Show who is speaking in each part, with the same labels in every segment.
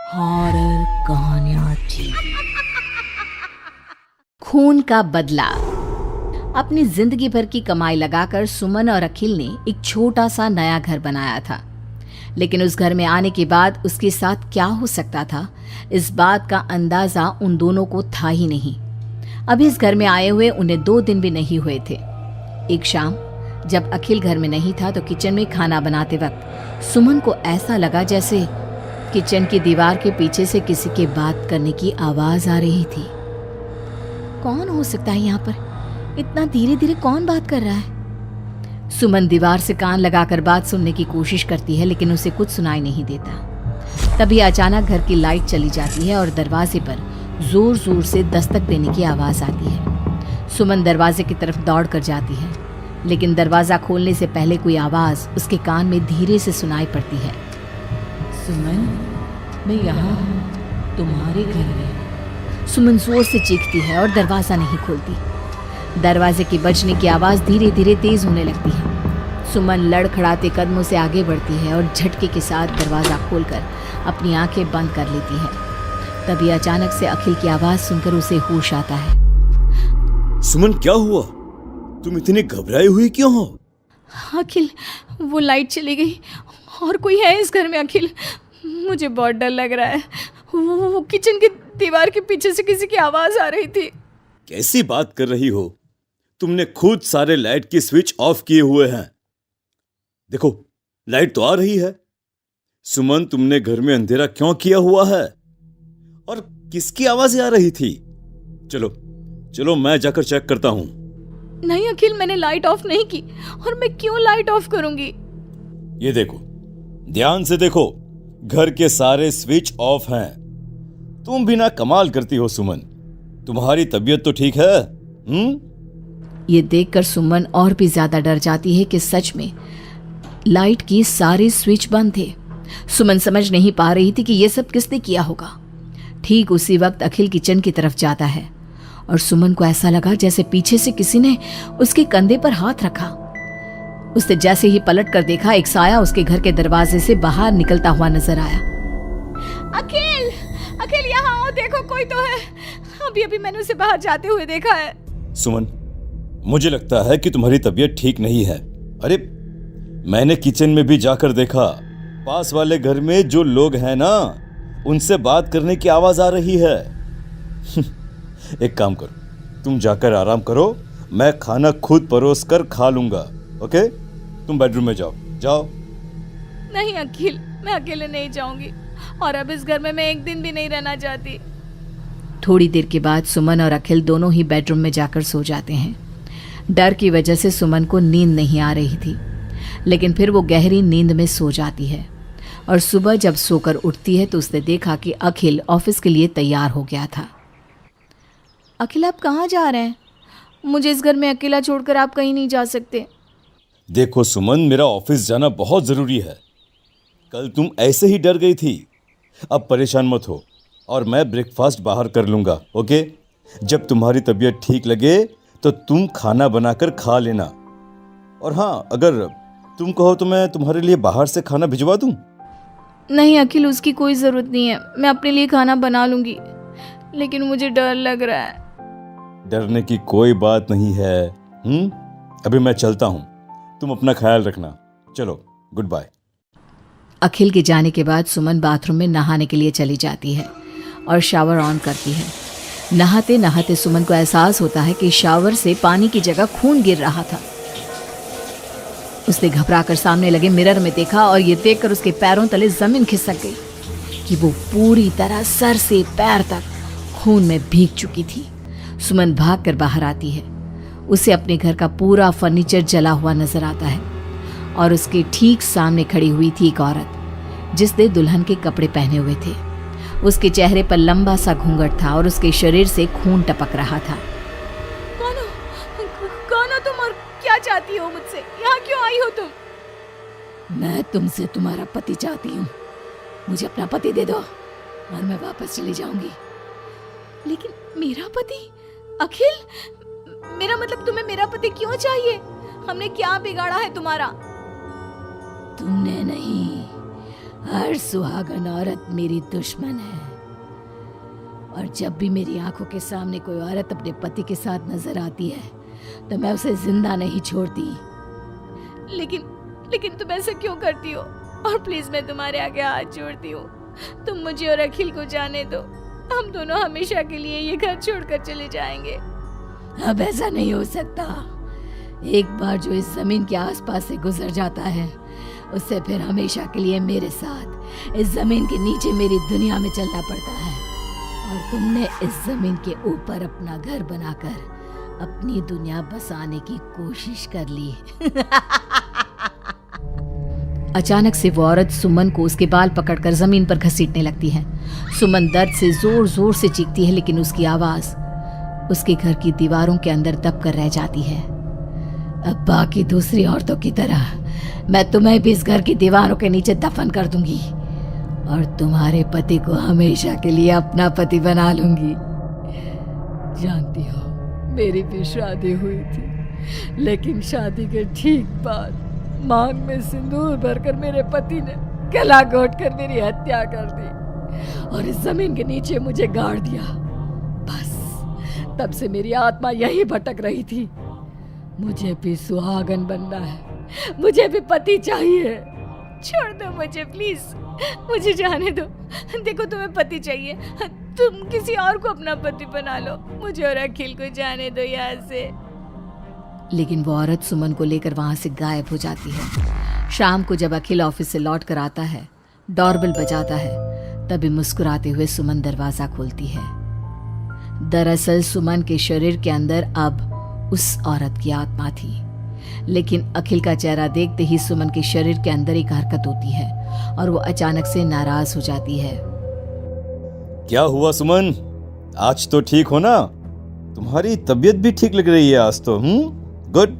Speaker 1: Horror कहानियां थी। खून का बदला। अपनी जिंदगी भर की कमाई लगाकर सुमन और अखिल ने एक छोटा सा नया घर बनाया था, लेकिन उस घर में आने के बाद उसके साथ क्या हो सकता था, इस बात का अंदाजा उन दोनों को था ही नहीं। अभी इस घर में आए हुए उन्हें 2 दिन भी नहीं हुए थे। एक शाम जब अखिल घर में नहीं था तो किचन में खाना बनाते वक्त सुमन को ऐसा लगा जैसे किचन की दीवार के पीछे से किसी के बात करने की आवाज आ रही थी। कौन हो सकता है यहाँ पर? इतना धीरे धीरे कौन बात कर रहा है? सुमन दीवार से कान लगाकर बात सुनने की कोशिश करती है, लेकिन उसे कुछ सुनाई नहीं देता। तभी अचानक घर की लाइट चली जाती है और दरवाजे पर जोर जोर से दस्तक देने की आवाज आती है। सुमन दरवाजे की तरफ दौड़ कर जाती है, लेकिन दरवाजा खोलने से पहले कोई आवाज उसके कान में धीरे से सुनाई पड़ती है। सुमन, मैं यहाँ हूँ, तुम्हारे घर में। सुमन जोर से चीखती है और दरवाजा नहीं खोलती। दरवाजे के बजने की आवाज धीरे धीरे तेज होने लगती है। सुमन लड़खड़ाते कदमों से आगे बढ़ती है और झटके के साथ दरवाजा खोलकर अपनी आंखें बंद कर लेती है। तभी अचानक से अखिल की आवाज सुनकर उसे होश आता है।
Speaker 2: सुमन, क्या हुआ? तुम इतनी घबराई हुई क्यों हो?
Speaker 3: अखिल, वो लाइट चली गई और कोई है इस घर में। अखिल, मुझे बहुत डर लग रहा है। वो किचन की दीवार के पीछे से किसी की आवाज आ रही थी।
Speaker 2: कैसी बात कर रही हो? तुमने खुद सारे लाइट की स्विच ऑफ किए हुए हैं। देखो, लाइट तो आ रही है। सुमन, तुमने घर में अंधेरा क्यों किया हुआ है? और किसकी आवाजें आ रही थी? चलो चलो, मैं जाकर चेक करता हूं।
Speaker 3: नहीं अखिल, मैंने लाइट ऑफ नहीं की। और मैं क्यों लाइट ऑफ करूंगी?
Speaker 2: ये देखो, ध्यान से देखो, घर के सारे स्विच ऑफ हैं। तुम भी ना कमाल करती हो सुमन। तुम्हारी तबीयत तो ठीक है?
Speaker 1: ये देखकर सुमन और भी ज्यादा डर जाती है कि सच में लाइट की सारे स्विच बंद थे। सुमन समझ नहीं पा रही थी कि ये सब किसने किया होगा। ठीक उसी वक्त अखिल किचन की तरफ जाता है और सुमन को ऐसा लगा जैसे पीछे से किसी ने उसके कंधे पर हाथ रखा। उसने जैसे ही पलट कर देखा, एक साया उसके घर के दरवाजे से बाहर निकलता हुआ नजर आया।
Speaker 3: अखिल, अखिल यहाँ आओ, देखो कोई तो है। अभी अभी मैंने उसे बाहर जाते हुए देखा है।
Speaker 2: सुमन, मुझे लगता है कि तुम्हारी तबीयत ठीक नहीं है। अरे, मैंने किचन में भी जाकर देखा। पास वाले घर में जो लोग हैं ना, उनसे बात करने की आवाज आ रही है। एक काम करो, तुम जाकर आराम करो, मैं खाना खुद परोस कर खा लूंगा। ओके? तुम बेडरूम में जाओ। जाओ।
Speaker 3: नहीं अखिल, मैं अकेले नहीं जाऊंगी और अब इस घर में मैं एक दिन भी नहीं रहना चाहती।
Speaker 1: थोड़ी देर के बाद सुमन और अखिल दोनों ही बेडरूम में जाकर सो जाते हैं। डर की वजह से सुमन को नींद नहीं आ रही थी, लेकिन फिर वो गहरी नींद में सो जाती है और सुबह जब सोकर उठती है तो उसने देखा कि अखिल ऑफिस के लिए तैयार हो गया था।
Speaker 3: अखिल, आप कहाँ जा रहे हैं? मुझे इस घर में अकेला छोड़कर आप कहीं नहीं जा सकते।
Speaker 2: देखो सुमन, मेरा ऑफिस जाना बहुत जरूरी है। कल तुम ऐसे ही डर गई थी। अब परेशान मत हो और मैं ब्रेकफास्ट बाहर कर लूंगा। ओके? जब तुम्हारी तबीयत ठीक लगे तो तुम खाना बनाकर खा लेना। और हाँ, अगर तुम कहो तो मैं तुम्हारे लिए बाहर से खाना भिजवा दूं।
Speaker 3: नहीं अखिल, उसकी कोई ज़रूरत नहीं है। मैं अपने लिए खाना बना लूंगी, लेकिन मुझे डर लग रहा है।
Speaker 2: डरने की कोई बात नहीं है। अभी मैं चलता हूँ, तुम अपना ख्याल रखना। चलो, गुड बाय।
Speaker 1: अखिल के जाने के बाद सुमन बाथरूम में नहाने के लिए चली जाती है और शावर ऑन करती है। नहाते नहाते सुमन को एहसास होता है कि शावर से पानी की जगह खून गिर रहा था। उसने घबराकर सामने लगे मिरर में देखा और ये देखकर उसके पैरों तले जमीन खिसक गई कि वो पूरी तरह सर से पैर तक खून में भीग चुकी थी। सुमन भागकर बाहर आती है। उसे अपने घर का पूरा फर्नीचर जला हुआ नजर आता है और उसके ठीक सामने खड़ी हुई थी एक औरत जिसने दुल्हन के कपड़े पहने हुए थे। उसके चेहरे पर लंबा सा घूंघट था और उसके शरीर से खून टपक रहा था।
Speaker 3: कौन हो तुम और क्या चाहती हो मुझसे? यहाँ क्यों आई हो तुम?
Speaker 1: मैं तुमसे तुम्हारा पति चाहती हूँ। मुझे अपना पति दे दो और मैं वापस चली जाऊंगी।
Speaker 3: लेकिन मेरा पति? अखिल, मेरा मतलब तुम्हें मेरा पति क्यों चाहिए? हमने क्या बिगाड़ा है तुम्हारा?
Speaker 1: तुमने नहीं, हर सुहागन औरत मेरी दुश्मन है, और जब भी मेरी आंखों के सामने कोई औरत अपने पति के साथ नजर आती है तो मैं उसे जिंदा नहीं छोड़ती।
Speaker 3: लेकिन तुम ऐसा क्यों करती हो? और प्लीज मैं तुम्हारे आगे हाथ जोड़ती हूँ, तुम मुझे और अखिल को जाने दो। हम दोनों हमेशा के लिए ये घर छोड़कर चले जाएंगे।
Speaker 1: अब ऐसा नहीं हो सकता। एक बार जो इस जमीन के आसपास से गुजर जाता है उससे फिर हमेशा के लिए मेरे साथ इस जमीन के नीचे मेरी दुनिया में चलना पड़ता है। और तुमने इस जमीन के ऊपर अपना घर बनाकर अपनी दुनिया बसाने की कोशिश कर ली। अचानक से वो औरत सुमन को उसके बाल पकड़कर जमीन पर घसीटने लगती है। सुमन दर्द से जोर जोर से चीखती है, लेकिन उसकी आवाज उसके घर की दीवारों के अंदर दब कर रह जाती है। अब बाकी दूसरी औरतों की तरह मैं तुम्हें भी इस घर की दीवारों के नीचे दफन कर दूंगी और तुम्हारे पति को हमेशा के लिए अपना पति बना लूंगी। जानती हो, मेरी भी शादी हुई थी, लेकिन शादी के ठीक बाद मांग में सिंदूर भरकर मेरे पति ने गला घोट कर मेरी हत्या कर दी और इस जमीन के नीचे मुझे गाड़ दिया। बस तब से मेरी आत्मा यही भटक रही थी। मुझे भी सुहागन बनना है, मुझे भी पति चाहिए।
Speaker 3: छोड़ दो मुझे प्लीज, मुझे जाने दो। देखो तुम्हें पति चाहिए, तुम किसी और को अपना पति बना लो। मुझे और अखिल को जाने दो यहाँ से।
Speaker 1: लेकिन वो औरत सुमन को लेकर वहां से गायब हो जाती है। शाम को जब अखिल ऑफिस से लौट कर आता है, डोरबेल बजाता है, तभी मुस्कुराते हुए सुमन दरवाजा खोलती है। दरअसल सुमन के शरीर के अंदर अब उस औरत की आत्मा थी, लेकिन अखिल का चेहरा देखते ही सुमन के शरीर के अंदर एक हरकत होती है और वो अचानक से नाराज हो जाती है।
Speaker 2: क्या हुआ सुमन? आज तो ठीक हो ना? तुम्हारी तबीयत भी ठीक लग रही है आज तो। गुड।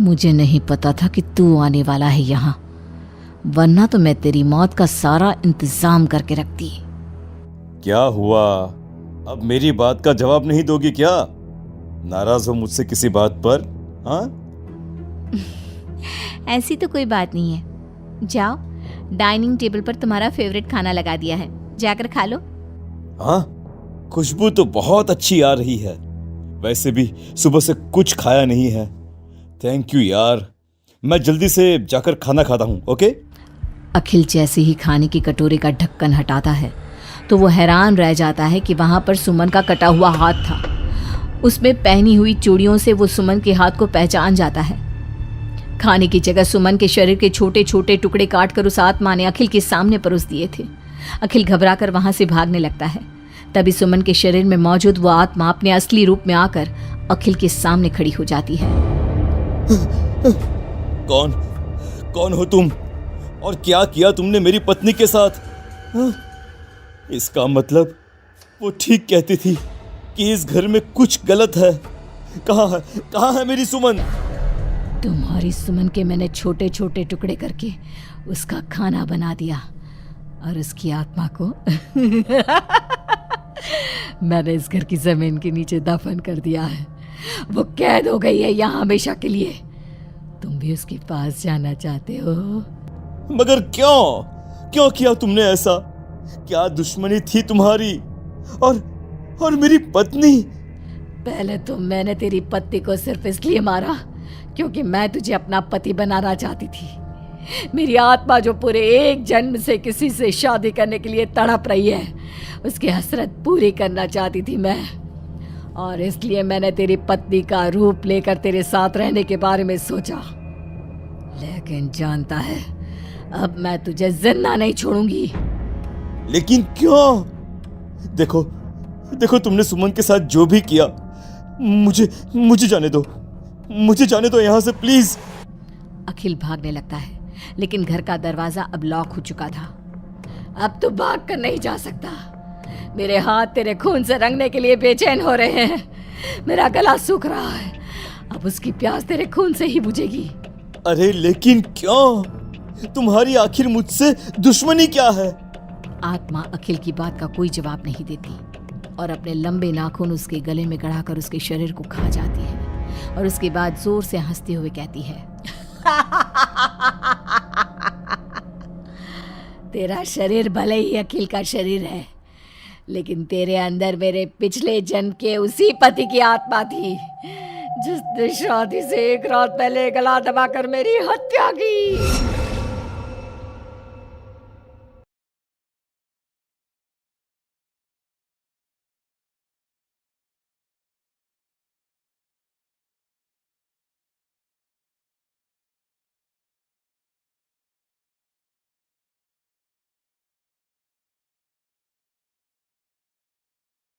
Speaker 1: मुझे नहीं पता था कि तू आने वाला है यहाँ, वरना तो मैं तेरी मौत का सारा इंतजाम करके रखती।
Speaker 2: क्या हुआ? अब मेरी बात का जवाब नहीं दोगी क्या? नाराज हो मुझसे किसी बात पर? हाँ?
Speaker 3: ऐसी तो कोई बात नहीं है। जाओ, डाइनिंग टेबल पर तुम्हारा फेवरेट खाना लगा दिया है, जाकर खा लो।
Speaker 2: हाँ, खुशबू तो बहुत अच्छी आ रही है। वैसे भी सुबह से कुछ खाया नहीं है। थैंक यू यार, मैं जल्दी से जाकर खाना खाता हूँ। ओके?
Speaker 1: अखिल जैसे ही खाने की कटोरे का ढक्कन हटाता है तो वो हैरान रह जाता है कि वहां पर सुमन का कटा हुआ हाथ था। उसमें पहनी हुई चूड़ियों से वो सुमन के हाथ को पहचान जाता है। खाने की जगह सुमन के शरीर के छोटे छोटे टुकड़े काटकर उस आत्मा ने अखिल के सामने परोस दिए थे। अखिल घबराकर वहां से भागने लगता है। तभी सुमन के शरीर में मौजूद वो आत्मा अपने असली रूप में आकर अखिल के सामने खड़ी हो जाती है।
Speaker 2: कौन हो तुम? और क्या किया तुमने मेरी पत्नी के साथ? इसका मतलब वो ठीक कहती थी कि इस घर में कुछ गलत है। कहाँ है मेरी सुमन?
Speaker 1: तुम्हारी सुमन के मैंने छोटे छोटे टुकड़े करके उसका खाना बना दिया और उसकी आत्मा को मैंने इस घर की जमीन के नीचे दफन कर दिया है। वो कैद हो गई है यहाँ हमेशा के लिए। तुम भी उसके पास जाना चाहते हो?
Speaker 2: मगर क्यों किया तुमने ऐसा? क्या दुश्मनी थी तुम्हारी और मेरी पत्नी?
Speaker 1: पहले तो मैंने तेरी पत्नी को सिर्फ इसलिए मारा क्योंकि मैं तुझे अपना पति बनाना चाहती थी। मेरी आत्मा जो पूरे एक जन्म से किसी से शादी करने के लिए तड़प रही है, उसकी हसरत पूरी करना चाहती थी मैं। और इसलिए मैंने तेरी पत्नी का रूप लेकर तेरे साथ रहने के बारे में सोचा। लेकिन जानता है, अब मैं तुझे जिंदा नहीं छोड़ूंगी।
Speaker 2: लेकिन क्यों? देखो तुमने सुमन के साथ जो भी किया, मुझे जाने दो यहाँ से प्लीज।
Speaker 1: अखिल भागने लगता है, लेकिन घर का दरवाजा अब लॉक हो चुका था। अब तो भाग कर नहीं जा सकता। मेरे हाथ तेरे खून से रंगने के लिए बेचैन हो रहे हैं। मेरा गला सूख रहा है, अब उसकी प्यास तेरे खून से ही बुझेगी।
Speaker 2: अरे लेकिन क्यों? तुम्हारी आखिर मुझसे दुश्मनी क्या है?
Speaker 1: आत्मा अखिल की बात का कोई जवाब नहीं देती और अपने लंबे नाखून उसके गले में गड़ाकर उसके शरीर को खा जाती है और उसके बाद जोर से हंसते हुए कहती है, तेरा शरीर भले ही अखिल का शरीर है, लेकिन तेरे अंदर मेरे पिछले जन्म के उसी पति की आत्मा थी जिसने शादी से एक रात पहले गला दबाकर मेरी हत्या की।